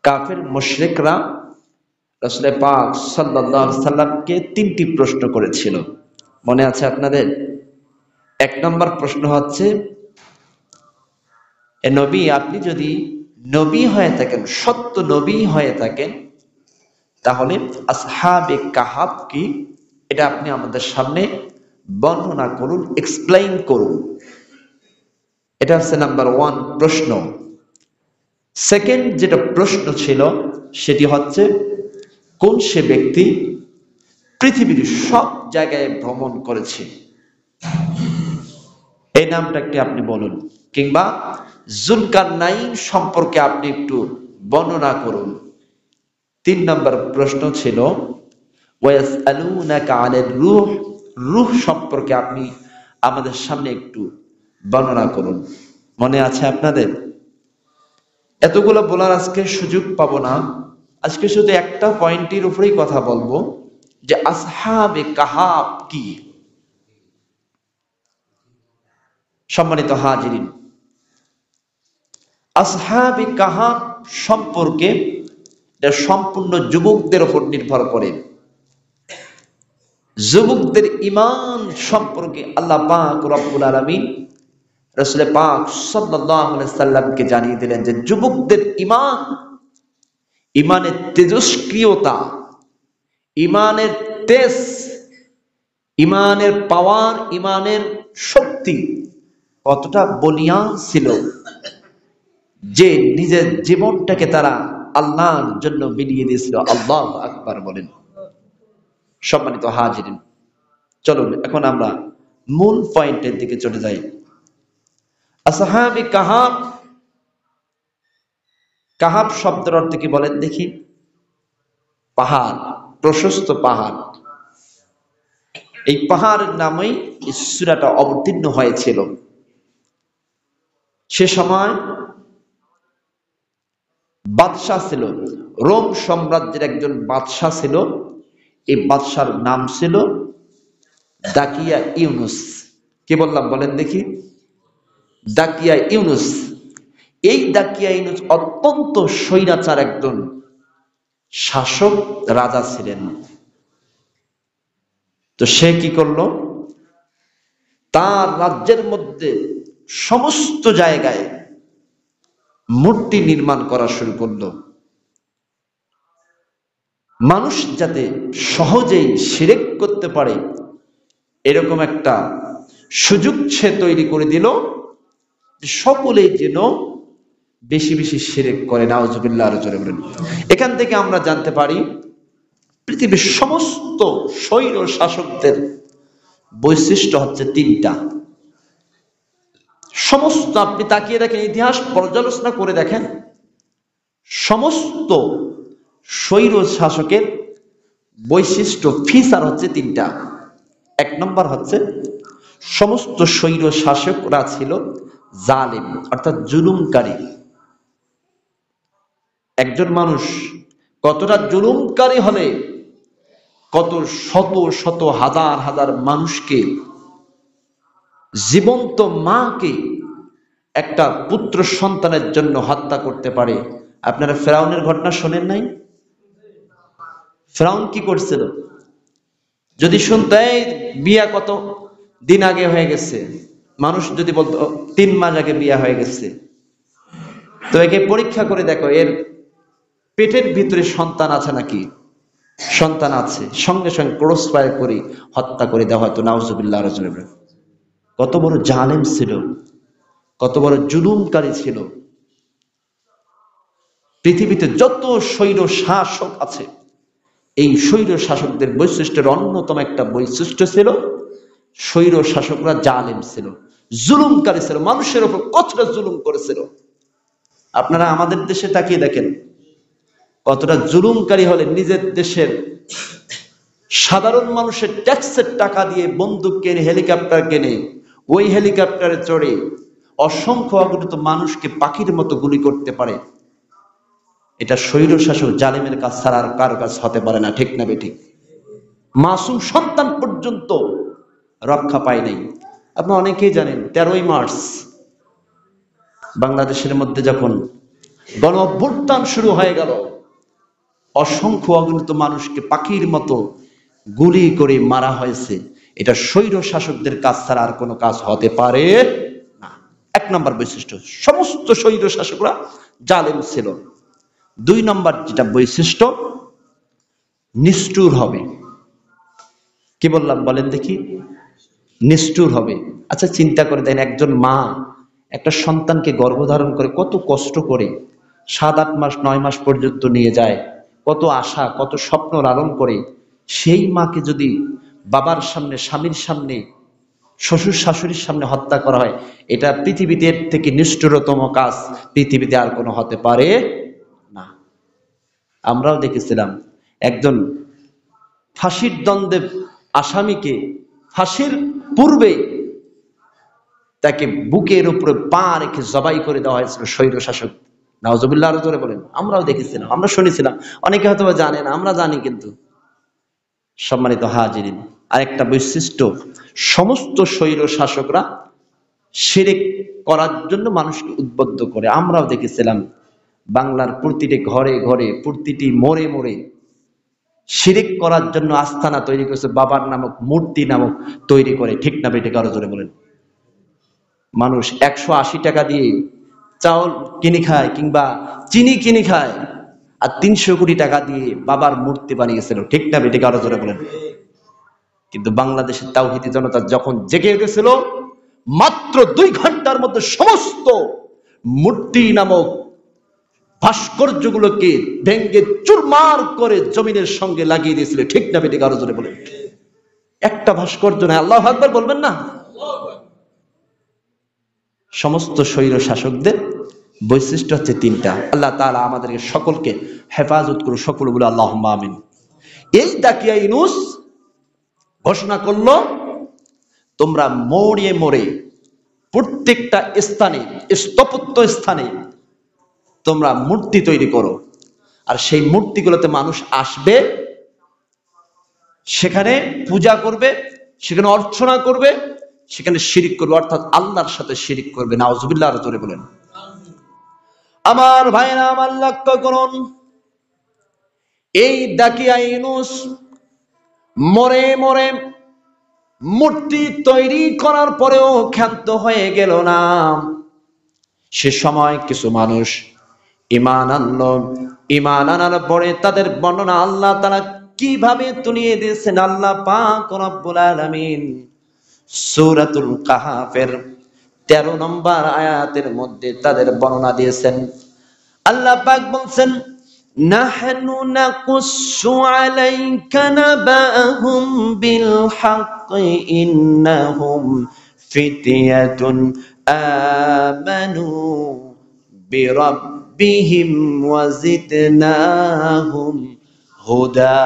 কাফের মুশরিকরা রাসূল পাক সাল্লাল্লাহু আলাইহি সাল্লামকে তিনটি প্রশ্ন করেছিল, মনে আছে আপনাদের? এক নম্বর প্রশ্ন হচ্ছে, এ নবী, আপনি যদি নবী হয়ে থাকেন, সত্য নবী হয়ে থাকেন, তাহলে আসহাবে কাহাফ কি, এটা আপনি আমাদের সামনে বর্ণনা করুন, এক্সপ্লেইন করুন। এটা হচ্ছে নাম্বার ওয়ান প্রশ্ন। সেকেন্ড যেটা প্রশ্ন ছিল সেটি হচ্ছে, কোন সে ব্যক্তি পৃথিবীর সব জায়গায় ভ্রমণ করেছে, এই নামটা একটি আপনি বলুন, কিংবা যুলকারনাইন সম্পর্কে আপনি একটু বর্ণনা করুন। তিন নম্বর প্রশ্ন ছিল, ওয়ায়াসআলুনাকা আনির রূহ, রূহ সম্পর্কে আপনি আমাদের সামনে একটু বর্ণনা করুন। মনে আছে আপনাদের? এতগুলো বলার আজকে সুযোগ পাবো না, আজকে শুধু একটা পয়েন্টের উপরেই কথা বলবো, যে আসহাবে কাহাফ কি। সম্মানিত হাজিরিন, আসহাবে কাহাফ সম্পর্কে এটা সম্পূর্ণ যুবকদের উপর নির্ভর করে। যুবকদের ঈমান সম্পর্কে আল্লাহ পাক রব্বুল আলামিন রাসূল পাক সাল্লাল্লাহু আলাইহি সাল্লামকে জানিয়ে দিলেন যে যুবকদের ঈমান, ঈমানের তেজস্ক্রিয়তা, ঈমানের তেজ, ঈমানের পাওয়ার, ঈমানের শক্তি কতটা বলিয়ান ছিল যে নিজের জীবনটাকে তারা আল্লাহর জন্য বিলিয়ে দিয়েছিল। আল্লাহু আকবার বলেন। সম্মানিত হাজিরিন, চলুন এখন আমরা মূল পয়েন্টের দিকে চলে যাই। আসহাবে কাহাফ, কাহাফ শব্দের অর্থ কি বলেন দেখি? পাহাড়, প্রশস্ত পাহাড়। এই পাহাড়ের নামেই এই সূরাটা অবতীর্ণ হয়েছিল। সে সময় বাদশাহ ছিল, রোম সাম্রাজ্যের একজন বাদশাহ ছিল। এই বাদশার নাম ছিল দাকিয়া ইউনুস। কি বললাম বলেন দেখি? দাকিয়া ইউনুস। এই দাকিয়া ইউনুস অত্যন্ত স্বৈরাচার একজন শাসক রাজা ছিলেন। তো সে কি করলো? তার রাজ্যের মধ্যে সমস্ত জায়গায় মূর্তি নির্মাণ করা শুরু করলো, মানুষ যাতে সহজেই শিরক করতে পারে এরকম একটা সুযোগ সে তৈরি করে দিল, সকলেই যেন বেশি বেশি শিরক করে। নাউজুবিল্লাহ, আরো জোরে বলেন। এখান থেকে আমরা জানতে পারি পৃথিবীর সমস্ত স্বৈর শাসকদের বৈশিষ্ট্য হচ্ছে তিনটা। সমস্ত, আপনি তাকিয়ে দেখেন, ইতিহাস পর্যালোচনা করে দেখেন, সমস্ত স্বৈর শাসকের বৈশিষ্ট্য, ফিচার হচ্ছে তিনটা। এক নম্বর হচ্ছে, সমস্ত স্বৈর শাসকরা ছিল জালিম, অর্থাৎ জুলুমকারী। একজন মানুষ কতটা জুলুমকারী হলে কত শত শত হাজার হাজার মানুষকে, জীবন্ত মাকে একটা পুত্র সন্তানের জন্য হত্যা করতে পারে। আপনারা ফেরাউনের ঘটনা শোনেন নাই? ফেরাউন কি করছিল? যদি শুনতে বিয়া কত দিন আগে হয়ে গেছে, মানুষ যদি বলতো 3 মাস আগে বিয়া হয়ে গেছে, তো একে পরীক্ষা করে দেখো এর পেটের ভিতরে সন্তান আছে নাকি। সন্তান আছে, সঙ্গে সঙ্গে ক্রস ফায়ার করে হত্যা করে দেওয়া হয়তো। নাউজুবিল্লাহ, রাজুল্লাহ। কত বড় জালেম ছিল, কত বড় জুলুমকারী ছিল। পৃথিবীতে যত স্বৈর শাসক আছে, এই স্বৈর শাসকদের বৈশিষ্ট্যের অন্যতম একটা বৈশিষ্ট্য ছিল, স্বৈর শাসকরা জালেম ছিল, জুলুমকারী ছিল, মানুষের উপর কতটা জুলুম করেছিল। আপনারা আমাদের দেশে তাকিয়ে দেখেন, কতটা জুলুমকারী হলে নিজের দেশের সাধারণ মানুষের ট্যাক্সের টাকা দিয়ে বন্দুক কেনে, হেলিকপ্টার কেনে, ওই হেলিকপ্টারে চড়ে অসংখ্য অগণিত মানুষকে পাখির মতো গুলি করতে পারে। এটা স্বৈর শাসক জালেমের কাজ ছাড়া আর কারো কাজ হতে পারে না, ঠিক না বেঠিক? মাসুম সন্তান পর্যন্ত রক্ষা পায় নাই। আপনারা অনেকেই জানেন 13ই মার্চ বাংলাদেশের মধ্যে যখন গণঅভ্যুত্থান শুরু হয়ে গেল, অসংখ্য অগণিত মানুষকে পাখির মতো গুলি করে মারা হয়েছে। এটা স্বৈর শাসকদের কাজ ছাড়া আর কোনো কাজ হতে পারে না। এক নম্বর বৈশিষ্ট্য, সমস্ত স্বৈর শাসকরা জালেম ছিল। দুই নম্বর যেটা বৈশিষ্ট্য, নিষ্ঠুর হবে। কি বললাম বলেন দেখি? নিষ্ঠুর হবে। আচ্ছা চিন্তা করে দেন, একজন মা একটা সন্তানকে গর্ভধারণ করে কত কষ্ট করে 7-8 মাস 9 মাস পর্যন্ত নিয়ে যায়, কত আশা কত স্বপ্ন লালন করে, সেই মাকে যদি বাবার সামনে, স্বামীর সামনে, শ্বশুর শাশুড়ির সামনে হত্যা করা হয়, এটা পৃথিবীতে এর থেকে নিষ্ঠুরতম কাজ পৃথিবীতে আর কোনো হতে পারে না। আমরাও দেখেছিলাম একজন ফাঁসির দণ্ডে আসামিকে ফাঁসির পূর্বে তাকে বুকের উপরে পা রেখে জবাই করে দেওয়া হয়েছিল স্বৈর শাসক। নাউজুবিল্লাহ, আরো জোরে বলেন। আমরাও দেখেছিলাম, আমরা শুনেছিলাম, অনেকে হয়তো জানে না, আমরা জানি কিন্তু। সম্মানিত হাজিরিন, আরেকটা বৈশিষ্ট্য, সমস্ত স্বৈর শাসকরা শিরক করার জন্য মানুষকে উদ্বুদ্ধ করে। আমরাও দেখেছিলাম বাংলার প্রতিটি ঘরে ঘরে, প্রতিটি মোড়ে মোড়ে শিরক করার জন্য আস্তানা তৈরি করেছে, বাবার নামক মূর্তি নামক তৈরি করে। ঠিক না বেঠিক? আরো জোরে বলেন। মানুষ 180 টাকা দিয়ে চাউল কিনে খায় কিংবা চিনি কিনে খায়, আর 300 কোটি টাকা দিয়ে বাবার মূর্তি বানিয়েছিল। ঠিক না বেঠিক? আরো জোরে বলেন। কিন্তু বাংলাদেশের তাওহীদি জনতা যখন জেগে উঠেছিল, মাত্র 2 ঘন্টার মধ্যে সমস্ত মূর্তি নামক ভাস্কর্যগুলোকে ভেঙ্গে চুরমার করে জমিনের সঙ্গে লাগিয়ে দিয়েছিল। ঠিক না বেঠিক? আরো জোরে বলেন। একটা ভাস্কর্য নয়, আল্লাহু আকবার বলবেন না? সমস্ত স্বৈর শাসকদের বৈশিষ্ট্য হচ্ছে 3টা। আল্লাহ তাআলা আমাদেরকে সকলকে হেফাজত করুন, সকল বলে আল্লাহুম্মা আমিন। এই দাকিয়া ইউনূস ঘোষণা করলো, তোমরা মোড়ে মোড়ে প্রত্যেকটা স্থানে, স্থপত্য স্থানে তোমরা মূর্তি তৈরি করো, আর সেই মূর্তিগুলোতে মানুষ আসবে, সেখানে পূজা করবে, সেখানে অর্চনা করবে, সেখানে শিরিক করবে, অর্থাৎ আল্লাহর সাথে শিরিক করবে। নাউজুবিল্লাহ, আরো জোরে বলেন। আমার ভাইরা আমার, লক্ষ্য করুন, এই দাকিয়া ইউনূস মোড়ে মোড়ে মূর্তি তৈরি করার পরেও ক্ষান্ত হয়ে গেল না। সে সময় কিছু মানুষ ঈমান আনলো। ঈমান আনার পরে তাদের বর্ণনা আল্লাহ তাআলা কিভাবে তুলিয়ে দিয়েছেন, আল্লাহ পাক রব্বুল আলামিন সূরাতুল কাহাফের 13 নম্বর আয়াতের মধ্যে তাদের বর্ণনা দিয়েছেন। আল্লাহ পাক বলছেন, নাহনু নাকুসু আলাইকা নাবাহুম বিল হাক্কি ইন্নাহুম ফিতয়াতুন আমানু বিরাব্বিহিম ওয়া জিদনাহুম হুদা।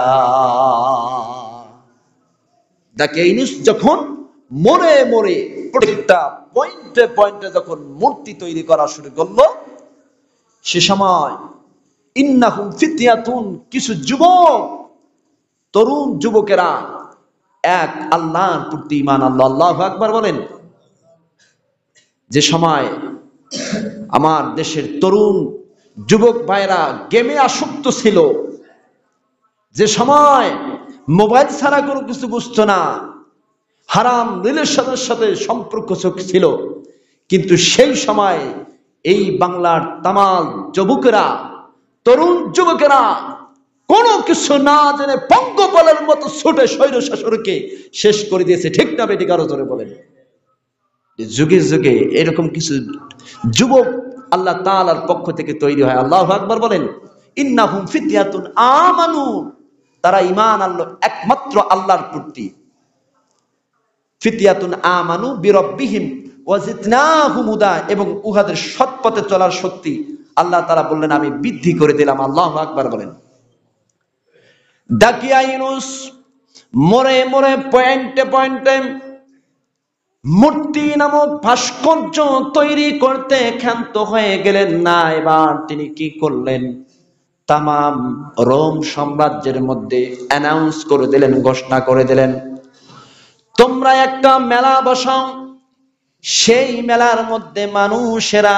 দাকিয়া ইউনূস যখন মোড়ে মোড়ে প্রত্যেকটা পয়েন্টে পয়েন্টে যখন মূর্তি তৈরি করা শুরু করলো, সে সময় ইন্নাহুম ফিতয়াতুন, কিছু যুবক, তরুণ যুবকেরা এক আল্লাহর প্রতি ঈমান আনলো। আল্লাহু আকবার বলেন। যে সময় আমার দেশের তরুণ যুবক ভাইরা গেমে আসক্ত ছিল, যে সময় মোবাইল ছাড়া কোনো কিছু বুঝতো না, হারাম রিলেশনের সাথে সম্পর্ক ছিল, কিন্তু সেই সময় এই বাংলার তামাম যুবকেরা, তরুণ যুবকেরা কোনো কিছু না জেনে পঙ্গপালের মতো ছুটে স্বৈর শাসককে শেষ করে দিয়েছে। ঠিক না বেঠিক? আরো জোরে বলেন। যুগে যুগে এরকম কিছু যুবক আল্লাহ তাআলার পক্ষ থেকে তৈরি হয়। আল্লাহু আকবার বলেন। ইন্নাহুম ফিতয়াতুন আমানু, তারা ঈমান আনলো একমাত্র আল্লাহর প্রতি। ফিতয়াতুন আমানু বিরাব্বিহিম ওয়া জিদনাহুম হুদা, এবং উহাদের সৎ পথে চলার শক্তি আল্লাহ তাআলা বললেন আমি বৃদ্ধি করে দিলাম। আল্লাহু আকবার বলেন। দাকিয়া ইউনূস মোড়ে মোড়ে পয়েন্টে পয়েন্টে মূর্তি নামক ভাস্কর্য তৈরি করতে ক্ষান্ত হয়ে গেলেন না। এবার তিনি কি করলেন? তামাম রোম সাম্রাজ্যের মধ্যে অ্যানাউন্স করে দিলেন, ঘোষণা করে দিলেন, তোমরা একটা মেলা বসাও, সেই মেলার মধ্যে মানুষেরা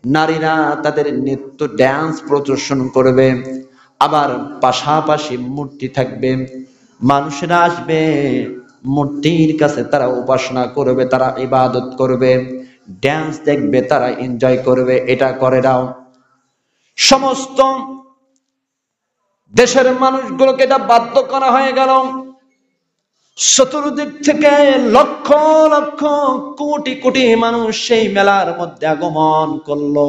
নারীরা তাদের নৃত্য ড্যান্স প্রদর্শন করবে, আবার পাশাপাশি মূর্তি থাকবে, মানুষেরা আসবে মূর্তির কাছে, তারা উপাসনা করবে, তারা ইবাদত করবে, ড্যান্স দেখবে, তারা এনজয় করবে। এটা করে দাও। সমস্ত দেশের মানুষগুলোকে এটা বাধ্য করা হয়ে গেল। চতুর্দিক থেকে লক্ষ লক্ষ কোটি কোটি মানুষ সেই মেলার মধ্যে আগমন করলো।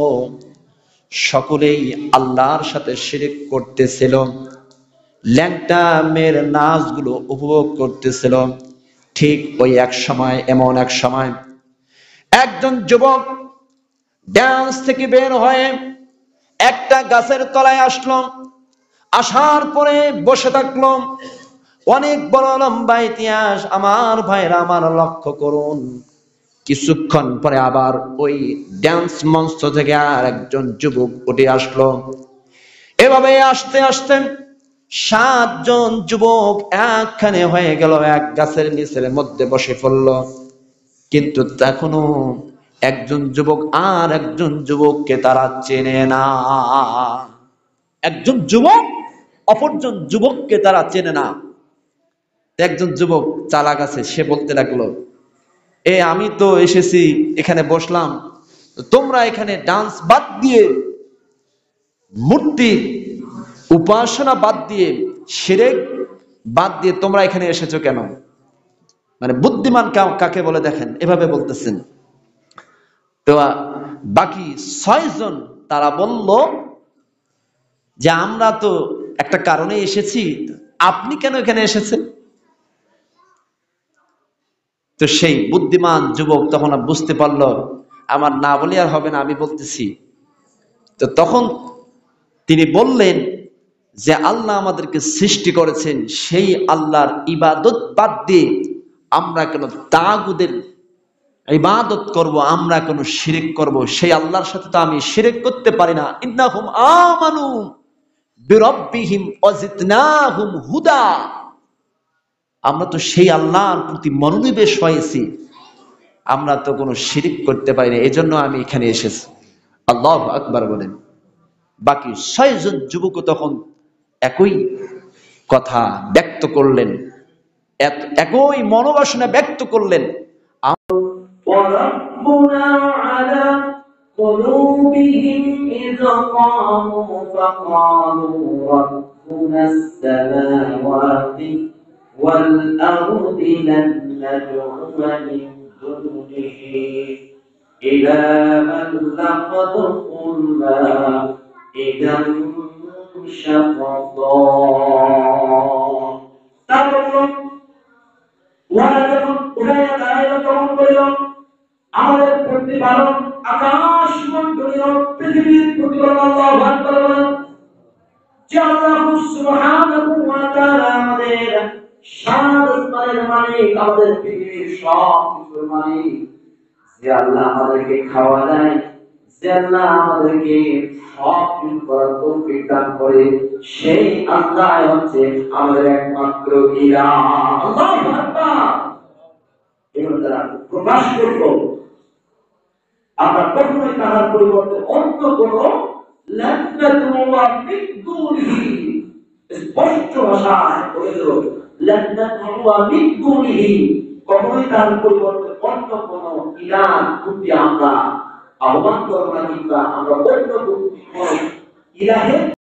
সকলেই আল্লাহর সাথে শিরক করতেছিল, ল্যাংটা মেয়ের নাচগুলো উপভোগ করতেছিল। ঠিক ওই এক সময়, এমন এক সময় একজন যুবক ড্যান্স থেকে বের হয়ে একটা গাছের তলায় আসলো। আসার পরে বসে থাকলো। অনেক বড় লম্বা ইতিহাস আমার ভাইরা, আমার লক্ষ্য করুন। কিছুক্ষণ পরে আবার ওই ড্যান্স মঞ্চ থেকে আর একজন যুবক উঠে আসলো। এভাবে আসতে আসতে 7 জন যুবক একখানে হয়ে গেল, এক গাছের নিচের মধ্যে বসে পড়ল। কিন্তু এখনো একজন যুবক আর একজন যুবককে তারা চেনে না। একজন যুবক অপরজন যুবককে তারা চেনে না। একজন যুবক চালাক আছে, সে বলতে লাগলো, আমি তো এসেছি, এখানে বসলাম, তোমরা এখানে ডান্স বাদ দিয়ে, মূর্তি উপাসনা বাদ দিয়ে, শিরক বাদ দিয়ে তোমরা এখানে এসেছো কেন? মানে বুদ্ধিমান কাকে বলে দেখেন, এভাবে বলতেছেন। তো বাকি 6 জন তারা বলল যে আমরা তো একটা কারণে এসেছি, আপনি কেন এখানে এসেছেন? তো সেই বুদ্ধিমান যুবক তখন বুঝতে পারলো আমার না বলে আর হবে না, আমি বলতেছি। তো তখন তিনি বললেন যে আল্লাহ আমাদেরকে সৃষ্টি করেছেন, সেই আল্লাহর ইবাদত বাদ দিয়ে আমরা কেন তাগুদের ইবাদত করব, আমরা কেন শিরক করব? সেই আল্লাহর সাথে তো আমি শিরক করতে পারি না। ইন্নাহুম আমানু বিরাব্বিহিম ওয়াজিদনাহুম হুদা। আমরা তো সেই আল্লাহর প্রতি মনোনিবেশ হয়েছি, আমরা তো কোনো শিরক করতে পারি না, এজন্য আমি এখানে এসেছি। আল্লাহু আকবার বলেন। বাকি 6 জন যুবক তখন একই কথা ব্যক্ত করলেন, একই মনোবাসনা ব্যক্ত করলেন। وربنا على قلوبهم إذ قاموا فقالوا ربنا السماوات والأرض لن ندعو من دونه إلها لقد قلنا إذا شططا। আমাদের প্রতিপালক আকাশ মণ্ডলীয় পৃথিবীর প্রতিপালক আল্লাহু আকবার, যে আল্লাহ সুবহানাহু ওয়া তাআলা আমাদের সাত আসমানের মালিক, আমাদের পৃথিবীর সব কিছুর মালিক, যে আল্লাহ আমাদেরকে খাওয়া দেয়, যে আল্লাহ আমাদেরকে সব কিছু করার তৌফিক দান করে, সেই আল্লাহ হচ্ছে আমাদের একমাত্র ইলাহ। আল্লাহু আকবার। এবার তারা প্রকাশ করল আমরা কখনোই তাহার পরিবর্তে অন্য কোন স্পষ্ট ভাষায় বলে দিল, কখনোই তার পরিবর্তে অন্য কোন ইলাহ প্রতি আমরা আহ্বান করব না, কিংবা আমরা অন্য কোন ইলাহে